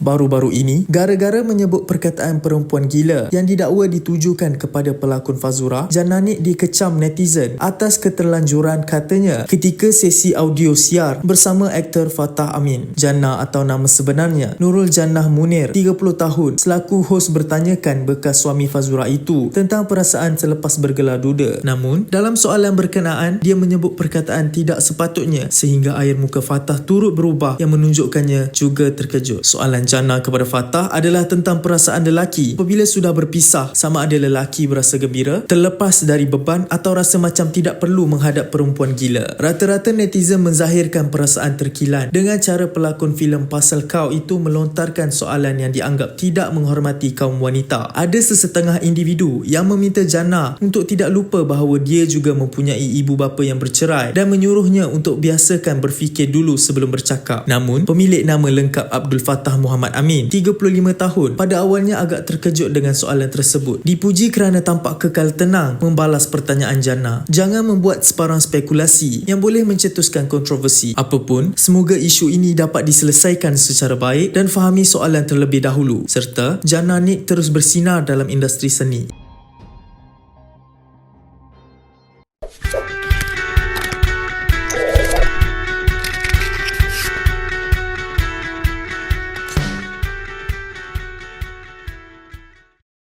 baru-baru ini gara-gara menyebut perkataan perempuan gila yang didakwa ditujukan kepada pelakon Fazura, Jannah Nik dikecam netizen atas keterlanjuran katanya ketika sesi audio siar bersama aktor Fatah Amin. Jannah atau nama sebenarnya Nurul Jannah Munir, 30 tahun, selaku hos bertanyakan bekas suami Fazura itu tentang perasaan selepas bergelar duda. Namun dalam soalan berkenaan, dia menyebut perkataan tidak sepatutnya sehingga air muka Fatah turut berubah yang menunjukkannya juga terkejut. Soalan Jannah kepada Fatah adalah tentang perasaan lelaki apabila sudah berpisah, sama ada lelaki berasa gembira, terlepas dari beban atau rasa macam tidak perlu menghadap perempuan gila. Rata-rata netizen menzahirkan perasaan terkilan dengan cara pelakon filem Pasal Kau itu melontarkan soalan yang dianggap tidak menghormati kaum wanita. Ada sesetengah individu yang meminta Jannah untuk tidak lupa bahawa dia juga mempunyai ibu bapa yang bercerai dan menyuruhnya untuk biasakan berfikir dulu sebelum bercakap. Namun, pemilik nama lengkap Abdul Fattah Muhammad Amin, 35 tahun, pada awalnya agak terkejut dengan soalan tersebut. Dipuji kerana tampak kekal tenang membalas pertanyaan Jannah. Jangan membuat sebarang spekulasi yang boleh mencetuskan kontroversi. Apapun, semoga isu ini dapat diselesaikan secara baik dan fahami soalan terlebih dahulu, serta Jannah Nik terus bersinar dalam industri seni.